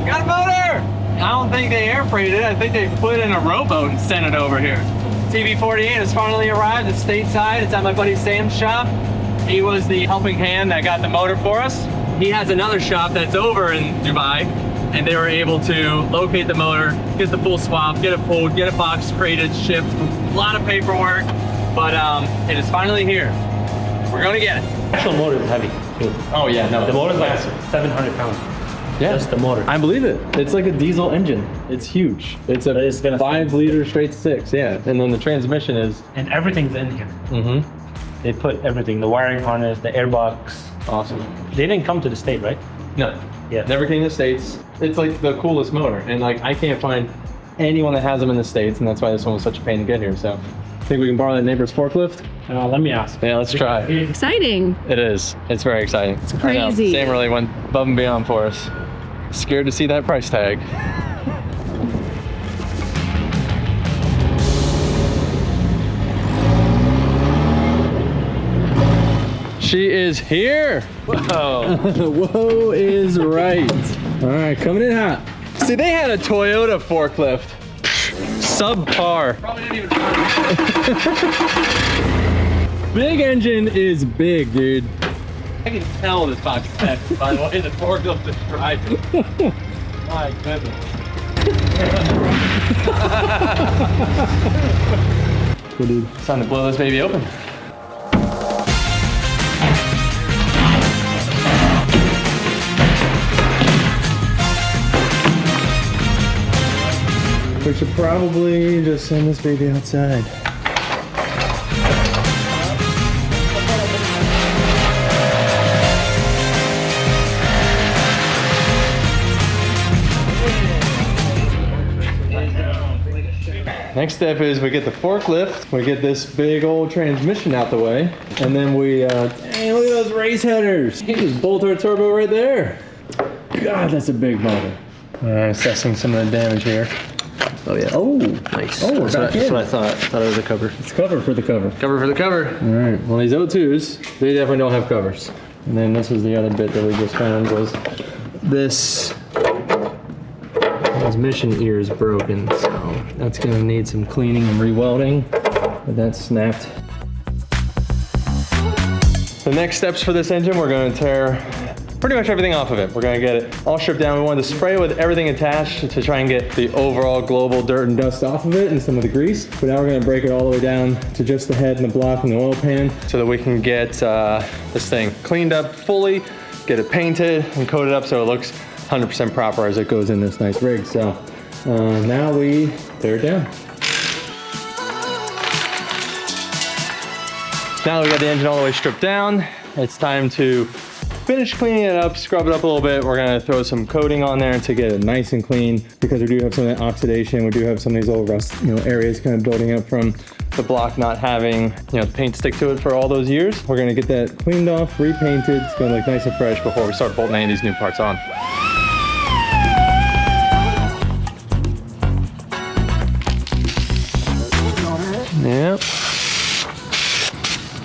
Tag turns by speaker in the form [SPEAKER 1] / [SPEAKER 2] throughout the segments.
[SPEAKER 1] Got a motor! I don't think they air freighted it. I think they put it in a rowboat and sent it over here. TB48 has finally arrived at stateside. It's at my buddy Sam's shop. He was the helping hand that got the motor for us. He has another shop that's over in Dubai, and they were able to locate the motor, get the full swap, get it pulled, get a box crated, shipped. A lot of paperwork, but it is finally here. We're gonna get it.
[SPEAKER 2] The actual motor is heavy too.
[SPEAKER 1] Oh yeah, no.
[SPEAKER 2] The motor is like 700 pounds.
[SPEAKER 3] Yeah,
[SPEAKER 2] just the motor.
[SPEAKER 3] I believe it. It's like a diesel engine. It's huge. It's a 5-liter straight 6. Yeah, and then the transmission is.
[SPEAKER 2] And everything's in here.
[SPEAKER 3] Mm-hmm.
[SPEAKER 2] They put everything: the wiring harness, the airbox.
[SPEAKER 3] Awesome.
[SPEAKER 2] They didn't come to the state, right?
[SPEAKER 3] No.
[SPEAKER 2] Yeah.
[SPEAKER 3] Never came to the States. It's like the coolest motor, and like I can't find anyone that has them in the States, and that's why this one was such a pain to get here. So, think we can borrow that neighbor's forklift?
[SPEAKER 2] Let me ask.
[SPEAKER 3] Yeah, let's try.
[SPEAKER 4] Exciting.
[SPEAKER 3] It is. It's very exciting. It's
[SPEAKER 4] crazy.
[SPEAKER 3] Sam really went above and beyond for us. Scared to see that price tag. She is here. Whoa. Whoa is right. All right, coming in hot. See, they had a Toyota forklift. Subpar.
[SPEAKER 1] Probably didn't even
[SPEAKER 3] Big engine is big, dude.
[SPEAKER 1] I can tell this box is heavy by the way the forklift is driving. My goodness.
[SPEAKER 3] Cool, dude.
[SPEAKER 1] It's time to blow this baby open.
[SPEAKER 3] We should probably just send this baby outside. Next step is we get the forklift, we get this big old transmission out the way, and then we, dang, look at those race headers. You just bolt our turbo right there. God, that's a big motor. Assessing some of the damage here.
[SPEAKER 1] Oh yeah.
[SPEAKER 3] Oh,
[SPEAKER 1] Nice.
[SPEAKER 3] Oh, we're back in.
[SPEAKER 1] That's what I thought. Thought it was a cover.
[SPEAKER 3] It's cover for the cover.
[SPEAKER 1] Cover for the cover.
[SPEAKER 3] All right, well these O2s, they definitely don't have covers. And then this was the other bit that we just found was this transmission ear is broken, so that's gonna need some cleaning and re-welding, but that's snapped. The next steps for this engine, we're gonna tear pretty much everything off of it. We're gonna get it all stripped down. We wanted to spray with everything attached to try and get the overall global dirt and dust off of it and some of the grease. But now we're gonna break it all the way down to just the head and the block and the oil pan so that we can get this thing cleaned up fully, get it painted and coated up so it looks 100% proper as it goes in this nice rig. So now we tear it down. Now that we got the engine all the way stripped down, it's time to finish cleaning it up, scrub it up a little bit. We're gonna throw some coating on there to get it nice and clean because we do have some of that oxidation. We do have some of these old rust, areas kind of building up from the block not having, paint stick to it for all those years. We're gonna get that cleaned off, repainted. It's gonna look nice and fresh before we start bolting any of these new parts on. Yep.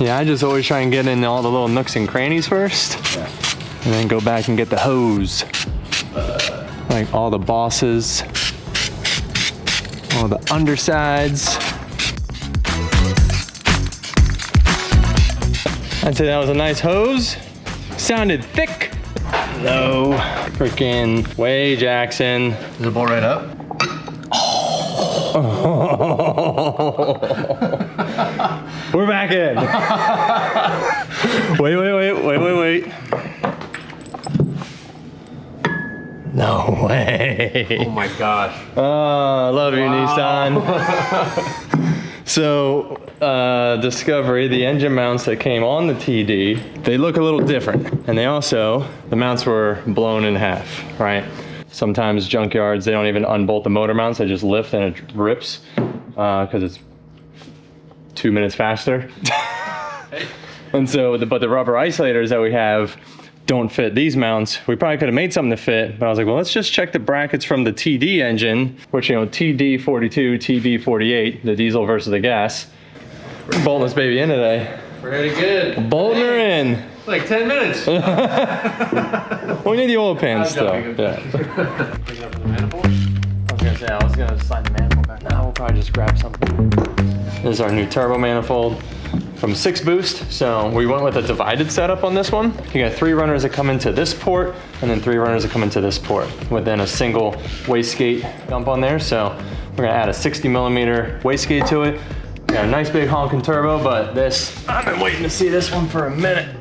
[SPEAKER 3] Yeah, I just always try and get in all the little nooks and crannies first. Yeah. And then go back and get the hose. Like all the bosses, all the undersides. I'd say that was a nice hose. Sounded thick. No, freaking way Jackson.
[SPEAKER 1] Does it bolt right up?
[SPEAKER 3] We're back in. Wait. No way.
[SPEAKER 1] Oh my gosh.
[SPEAKER 3] Oh, love you, Nissan. So, Discovery, the engine mounts that came on the TD, they look a little different. And the mounts were blown in half, right? Sometimes junkyards, they don't even unbolt the motor mounts, they just lift and it rips because it's 2 minutes faster. And so, but the rubber isolators that we have don't fit these mounts. We probably could have made something to fit, but I was like, well, let's just check the brackets from the TD engine, which, TD42, TB48, the diesel versus the gas. We're bolting this baby in today.
[SPEAKER 1] Pretty good.
[SPEAKER 3] Bolting her in.
[SPEAKER 1] Like 10 minutes.
[SPEAKER 3] We need the oil pan still.
[SPEAKER 1] joking.
[SPEAKER 3] Yeah.
[SPEAKER 1] Pick it up from the manifold. I was gonna say, I was gonna slide the manifold back.
[SPEAKER 3] Now we'll probably just grab something. This is our new turbo manifold from 6 Boost. So we went with a divided setup on this one. You got 3 runners that come into this port and then 3 runners that come into this port within a single wastegate dump on there. So we're gonna add a 60mm wastegate to it. We got a nice big honking turbo, but this, I've been waiting to see this one for a minute.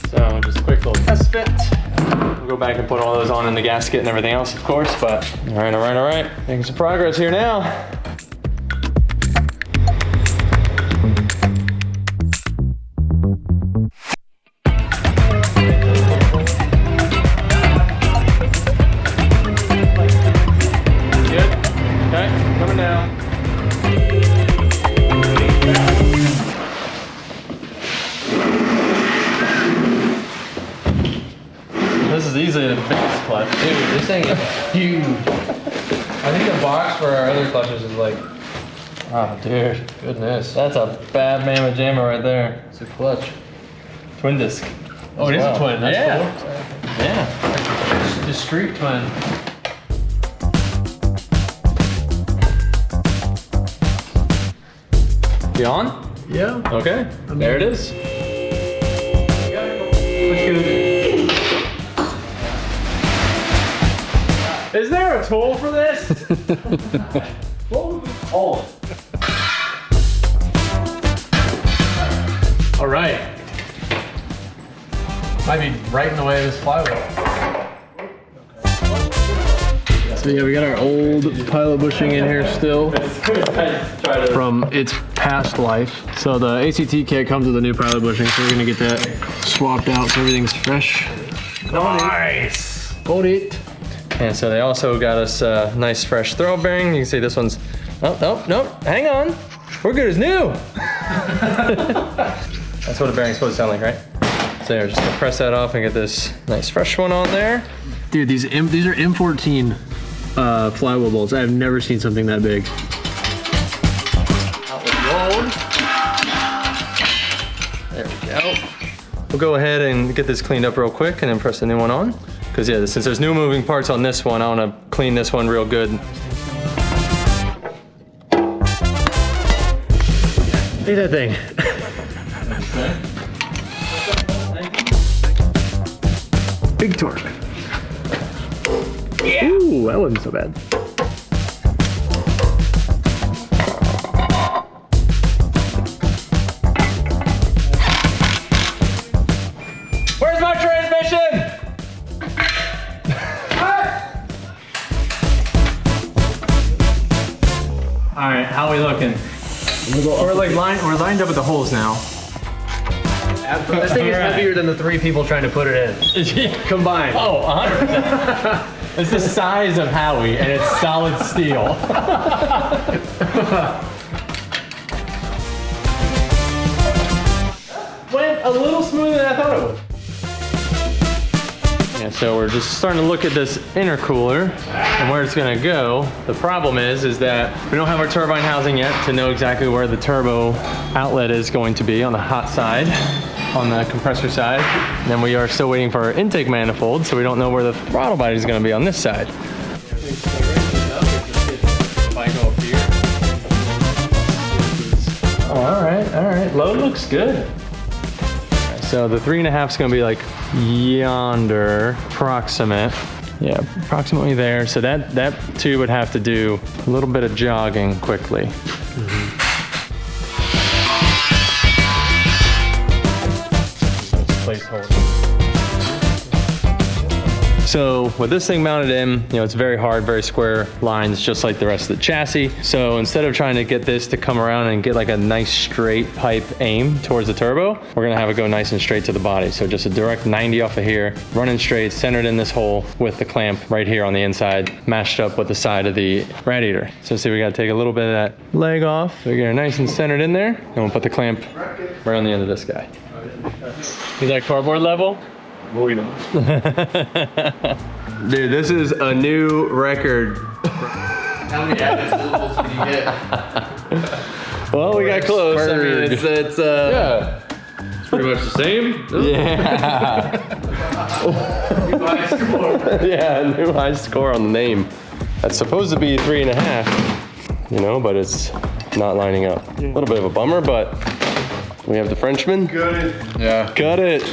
[SPEAKER 3] So just a quick little test fit. We'll go back and put all those on in the gasket and everything else, of course, but all right. Making some progress here now. Good, okay, coming down. This is easily the biggest clutch.
[SPEAKER 1] Dude, this thing is huge. I think the box for our other clutches is like,
[SPEAKER 3] Oh, dude.
[SPEAKER 1] goodness.
[SPEAKER 3] That's a bad mamma jamma right there.
[SPEAKER 1] It's a clutch.
[SPEAKER 3] Twin disc.
[SPEAKER 1] Oh, it is
[SPEAKER 3] Wow.
[SPEAKER 1] a twin. That's
[SPEAKER 3] Yeah. Yeah.
[SPEAKER 1] cool. Discreet twin.
[SPEAKER 3] You on?
[SPEAKER 1] Yeah.
[SPEAKER 3] Okay. There it is. Is there a tool for this? Oh.
[SPEAKER 1] All right. Might be right in the way of this flywheel. So yeah, we got our old pilot bushing in here still from its past life. So the ACT kit comes with a new pilot bushing, so we're gonna get that swapped out so everything's fresh.
[SPEAKER 3] Nice.
[SPEAKER 1] Got it.
[SPEAKER 3] And so they also got us a nice fresh throw bearing. You can see this one's, oh, no, hang on. We're good as new. That's what a bearing's supposed to sound like, right? So there, just gonna press that off and get this nice fresh one on there.
[SPEAKER 1] Dude, these are M14 flywheel bolts. I have never seen something that big.
[SPEAKER 3] There we go. We'll go ahead and get this cleaned up real quick and then press the new one on. Because yeah, since there's new moving parts on this one, I want to clean this one real good.
[SPEAKER 1] Look at that thing. Big torque. Yeah. Ooh, that wasn't so bad.
[SPEAKER 3] Where's my transmission? All right, how are we looking?
[SPEAKER 1] We're lined up at the holes now. This thing is heavier than the 3 people trying to put it in. Combined.
[SPEAKER 3] Oh, 100%. It's the size of Howie, and it's solid steel. Went a little smoother than I thought it would. Yeah, so we're just starting to look at this intercooler and where it's gonna go. The problem is that we don't have our turbine housing yet to know exactly where the turbo outlet is going to be on the hot side, on the compressor side. And then we are still waiting for our intake manifold, so we don't know where the throttle body is gonna be on this side. All right, load looks good. So the 3.5 is gonna be like yonder, approximate. Yeah, approximately there. So that too would have to do a little bit of jogging quickly. Placeholder. So with this thing mounted in, it's very hard, very square lines, just like the rest of the chassis. So instead of trying to get this to come around and get like a nice straight pipe aim towards the turbo, we're gonna have it go nice and straight to the body. So just a direct 90 off of here, running straight, centered in this hole with the clamp right here on the inside, matched up with the side of the radiator. So see, we gotta take a little bit of that leg off. So we get it nice and centered in there, and we'll put the clamp right on the end of this guy. Is that cardboard level? Dude, this is a new record. How many added syllables can you get? Well, we got close. I mean, it's
[SPEAKER 4] Yeah. It's pretty much the same.
[SPEAKER 3] yeah.
[SPEAKER 1] New high score.
[SPEAKER 3] Yeah, new high score on the name. That's supposed to be 3.5, you know, but it's not lining up. A little bit of a bummer, but we have the Frenchman.
[SPEAKER 1] Got it.
[SPEAKER 4] Yeah.
[SPEAKER 3] Got it.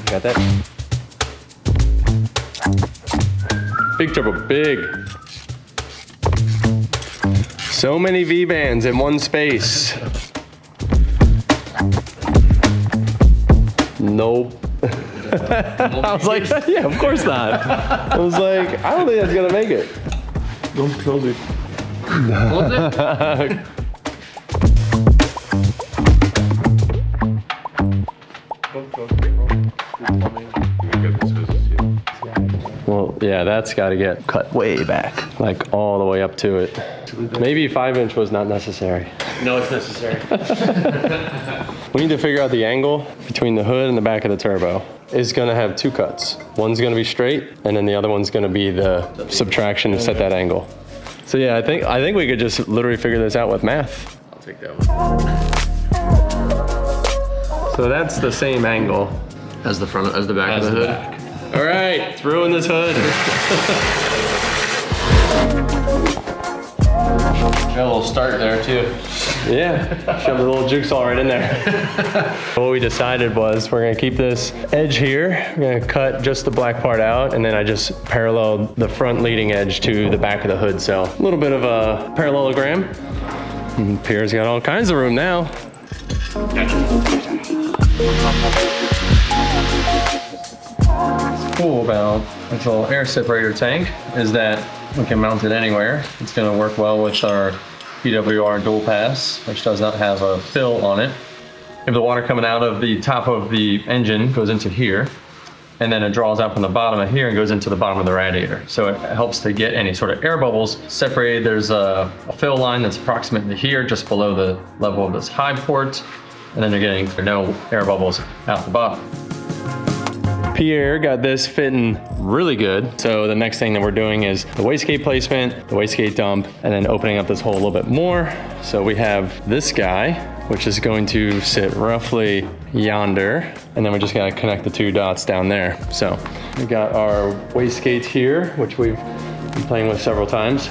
[SPEAKER 3] Got that? Big turbo, big. So many V-bands in one space. Nope. I was like, yeah, of course not. I was like, I don't think that's gonna make it.
[SPEAKER 2] Don't close it.
[SPEAKER 4] Close it.
[SPEAKER 3] Well, yeah, that's got to get cut way back, like all the way up to it. Maybe 5-inch was not necessary.
[SPEAKER 2] No, it's necessary.
[SPEAKER 3] We need to figure out the angle between the hood and the back of the turbo. It's gonna have 2 cuts. One's gonna be straight, and then the other one's gonna be the subtraction to set that angle. So yeah, I think we could just literally figure this out with math.
[SPEAKER 4] I'll take that one.
[SPEAKER 3] So that's the same angle
[SPEAKER 4] As the front, as the back
[SPEAKER 3] as
[SPEAKER 4] of the
[SPEAKER 3] the
[SPEAKER 4] hood.
[SPEAKER 3] back. All right, let's ruin this hood.
[SPEAKER 4] Got a little start there too.
[SPEAKER 3] Yeah, shove the little jigsaw right in there. What we decided was we're gonna keep this edge here. We're gonna cut just the black part out, and then I just paralleled the front leading edge to the back of the hood. So a little bit of a parallelogram. And Pierre's got all kinds of room now. What's cool about this little air separator tank is that we can mount it anywhere. It's gonna work well with our PWR dual pass, which does not have a fill on it. If the water coming out of the top of the engine goes into here, and then it draws out from the bottom of here and goes into the bottom of the radiator. So it helps to get any sort of air bubbles separated. There's a fill line that's approximately here, just below the level of this high port, and then you're getting no air bubbles out the bottom. Pierre got this fitting really good. So the next thing that we're doing is the wastegate placement, the wastegate dump, and then opening up this hole a little bit more. So we have this guy, which is going to sit roughly yonder. And then we just gotta connect the 2 dots down there. So we got our wastegate here, which we've been playing with several times.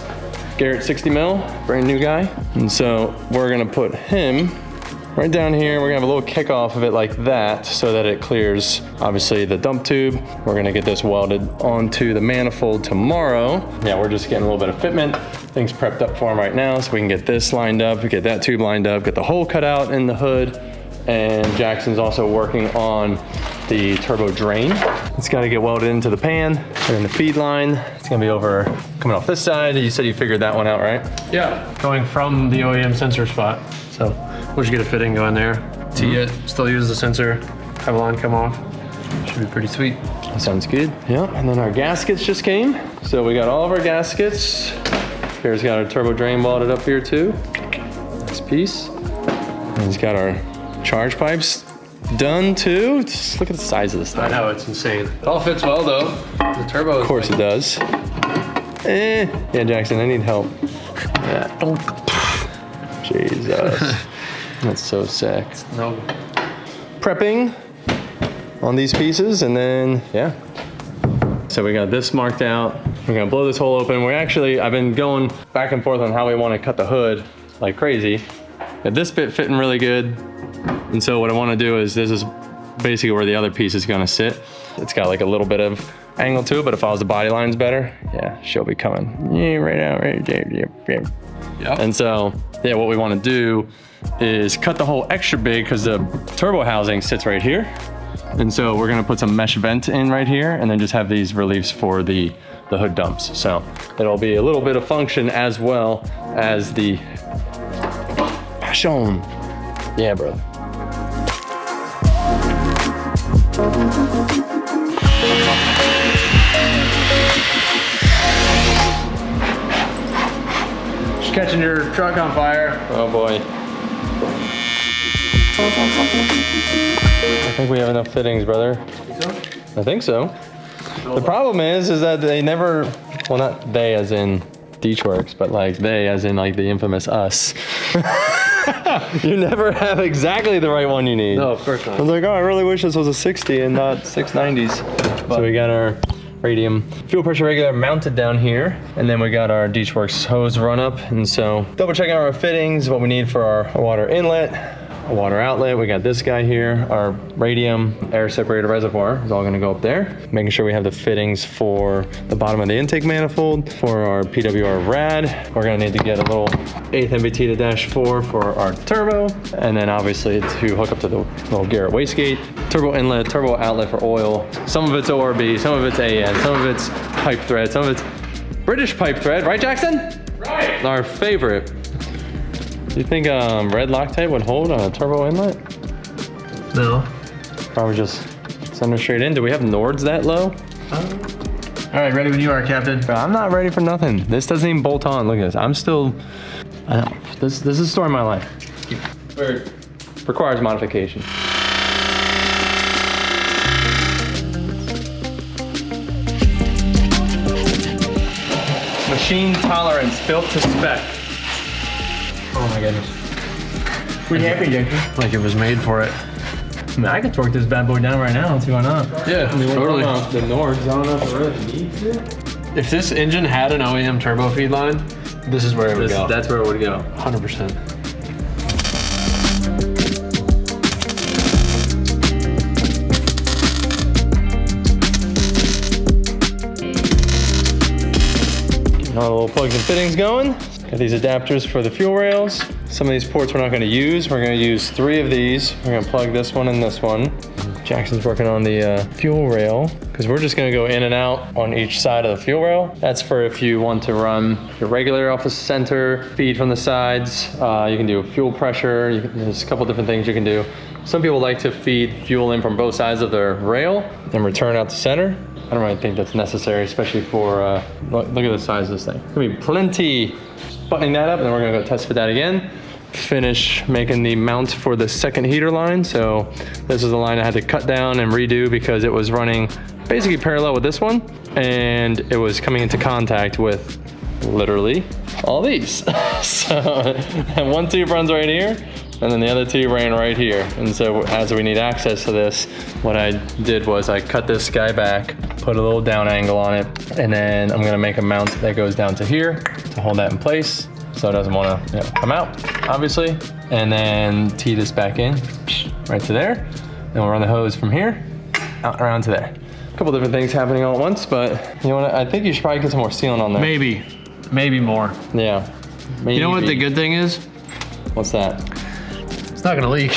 [SPEAKER 3] Garrett 60 mil, brand new guy. And so we're gonna put him right down here. We're gonna have a little kickoff of it like that so that it clears, obviously, the dump tube. We're gonna get this welded onto the manifold tomorrow. Yeah, we're just getting a little bit of fitment. Things prepped up for him right now so we can get this lined up, get that tube lined up, get the hole cut out in the hood. And Jackson's also working on the turbo drain. It's gotta get welded into the pan and then the feed line. It's gonna be over, coming off this side. You said you figured that one out, right?
[SPEAKER 2] Yeah, going from the OEM sensor spot. So we'll just get a fitting going there. Tee it, still use the sensor, have a line come off. Should be pretty sweet.
[SPEAKER 3] That sounds good. Yeah, and then our gaskets just came. So we got all of our gaskets. Here's got our turbo drain welded up here too. Nice piece. And he's got our charge pipes done too. Just look at the size of this thing.
[SPEAKER 2] I know, it's insane.
[SPEAKER 4] It all fits well though. The turbo.
[SPEAKER 3] Of course it does. Yeah, Jackson, I need help. Yeah. Jesus. That's so sick.
[SPEAKER 2] No.
[SPEAKER 3] Prepping on these pieces, and then, yeah. So we got this marked out. We're gonna blow this hole open. I've been going back and forth on how we wanna cut the hood like crazy. Got this bit fitting really good. And so what I wanna do is, this is basically where the other piece is gonna sit. It's got like a little bit of angle to it, but if I was the body lines better, yeah, she'll be coming. Yeah, right out, right there.
[SPEAKER 4] Yep.
[SPEAKER 3] And so, yeah, what we wanna do is cut the hole extra big because the turbo housing sits right here. And so we're gonna put some mesh vent in right here and then just have these reliefs for the hood dumps. So it'll be a little bit of function as well as the passion. Yeah, brother.
[SPEAKER 2] Just catching your truck on fire.
[SPEAKER 3] Oh boy. I think we have enough fittings, brother. I think so. The problem is that they never Well, not they as in Deechworks, but like they as in like the infamous us. You never have exactly the right one you need.
[SPEAKER 2] No, of course not.
[SPEAKER 3] I was like, oh, I really wish this was a 60 and not 690s. So we got our radium fuel pressure regulator mounted down here, and then we got our Deechworks hose run up. And so double checking our fittings, what we need for our water inlet, a water outlet. We got this guy here, our radium air separator reservoir is all gonna go up there. Making sure we have the fittings for the bottom of the intake manifold, for our PWR rad. We're gonna need to get a little 8th MBT to -4 for our turbo, and then obviously to hook up to the little Garrett wastegate. Turbo inlet, turbo outlet for oil. Some of it's ORB, some of it's AN, some of it's pipe thread, some of it's British pipe thread, right, Jackson?
[SPEAKER 4] Right.
[SPEAKER 3] Our favorite. Do you think red Loctite would hold on a turbo inlet?
[SPEAKER 2] No.
[SPEAKER 3] Probably just send it straight in. Do we have Nords that low?
[SPEAKER 2] All right, ready when you are, Captain.
[SPEAKER 3] Bro, I'm not ready for nothing. This doesn't even bolt on. Look at this. I'm still, I don't, this is the story of my life. Requires modification. Machine tolerance built to spec.
[SPEAKER 2] Oh my goodness. Pretty happy, Jackson. Like it was made for it.
[SPEAKER 1] I mean, I could torque this bad boy down right now. What's going on?
[SPEAKER 2] Yeah, totally.
[SPEAKER 3] The Nords, I don't know if it really needs it.
[SPEAKER 2] If this engine had an OEM turbo feed line, this is where it would go.
[SPEAKER 3] That's where it would go.
[SPEAKER 2] 100%.
[SPEAKER 3] Getting all the little plugs and fittings going. Got these adapters for the fuel rails. Some of these ports we're not going to use. We're going to use 3 of these. We're going to plug this one and this one. Jackson's working on the fuel rail because we're just going to go in and out on each side of the fuel rail. That's for if you want to run your regulator off the center, feed from the sides. You can do fuel pressure. There's a couple different things you can do. Some people like to feed fuel in from both sides of their rail and return out the center. I don't really think that's necessary, especially for, look at the size of this thing. There's gonna be plenty. Buttoning that up, and then we're gonna go test fit that again. Finish making the mount for the second heater line. So this is the line I had to cut down and redo because it was running basically parallel with this one, and it was coming into contact with literally all these. So one tube runs right here, and then the other tube ran right here. And so as we need access to this, what I did was I cut this guy back, put a little down angle on it, and then I'm gonna make a mount that goes down to here to hold that in place so it doesn't wanna come out, obviously. And then tee this back in, right to there. Then we'll run the hose from here, out and around to there. A couple different things happening all at once, but you know what, I think you should probably get some more sealant on there.
[SPEAKER 2] Maybe more.
[SPEAKER 3] Yeah. Maybe.
[SPEAKER 2] You know what the good thing is?
[SPEAKER 3] What's that?
[SPEAKER 2] It's not gonna leak.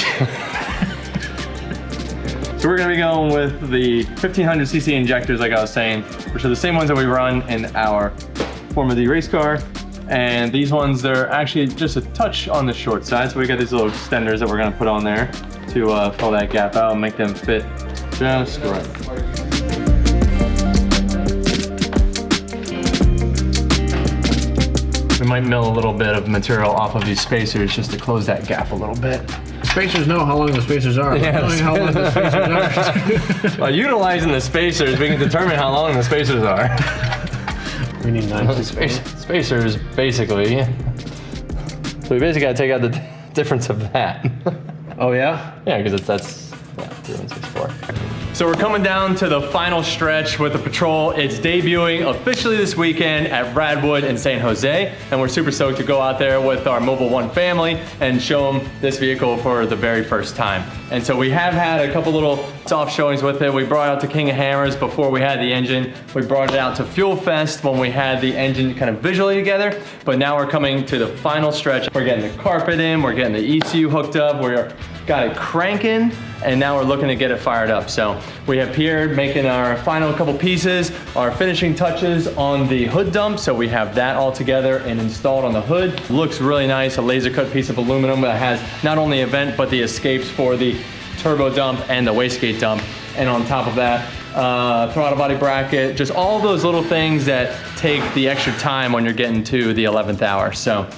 [SPEAKER 3] So we're gonna be going with the 1500cc injectors, like I was saying, which are the same ones that we run in our Formula D race car. And these ones, they're actually just a touch on the short side. So we got these little extenders that we're gonna put on there to fill that gap out and make them fit just right.
[SPEAKER 2] We might mill a little bit of material off of these spacers just to close that gap a little bit. Spacers know how long the spacers are.
[SPEAKER 3] Yeah,
[SPEAKER 2] knowing how long the spacers are.
[SPEAKER 3] By utilizing the spacers, we can determine how long the spacers are.
[SPEAKER 2] We need 9
[SPEAKER 3] Spacers, basically. So we basically gotta take out the difference of that.
[SPEAKER 2] Oh yeah?
[SPEAKER 3] Yeah, because that's 3164. So we're coming down to the final stretch with the Patrol. It's debuting officially this weekend at Radwood in San Jose, and we're super stoked to go out there with our Mobil 1 family and show them this vehicle for the very first time. And so we have had a couple little soft showings with it. We brought it out to King of Hammers before we had the engine. We brought it out to Fuel Fest when we had the engine kind of visually together, but now we're coming to the final stretch. We're getting the carpet in, we're getting the ECU hooked up, we're got it cranking, and now we're looking to get it fired up. So we have Pierre making our final couple pieces, our finishing touches on the hood dump. So we have that all together and installed on the hood. Looks really nice, a laser cut piece of aluminum that has not only a vent, but the escapes for the turbo dump and the wastegate dump. And on top of that, throttle body bracket, just all those little things that take the extra time when you're getting to the 11th hour. So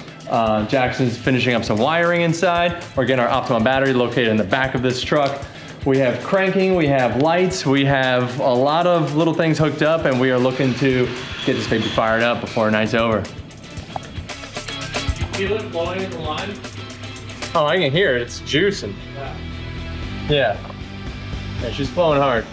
[SPEAKER 3] Jackson's finishing up some wiring inside. We're getting our Optima battery located in the back of this truck. We have cranking, we have lights, we have a lot of little things hooked up, and we are looking to get this baby fired up before the night's over.
[SPEAKER 2] Feel it blowing in the line?
[SPEAKER 3] Oh, I can hear it. It's juicing. Yeah. Yeah, she's flowing hard.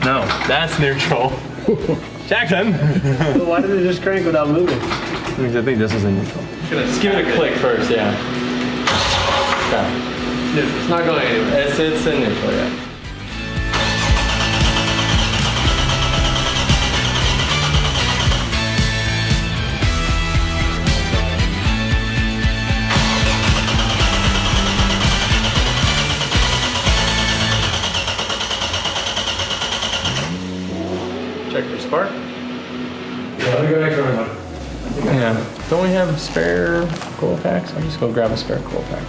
[SPEAKER 3] No, that's neutral. Jackson!
[SPEAKER 2] Why did it just crank without moving?
[SPEAKER 3] Because I think this is in neutral. Just give it a click first, yeah. Okay.
[SPEAKER 4] It's not going anywhere.
[SPEAKER 3] It's in neutral, yeah.
[SPEAKER 2] Check for spark.
[SPEAKER 4] Let me go back to everyone.
[SPEAKER 3] Yeah. Don't we have spare coil packs? I'll just go grab a spare coil pack.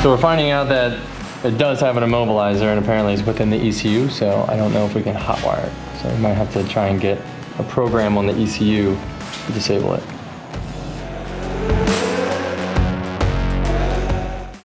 [SPEAKER 3] So we're finding out that it does have an immobilizer and apparently it's within the ECU, so I don't know if we can hotwire it. So we might have to try and get a program on the ECU to disable it.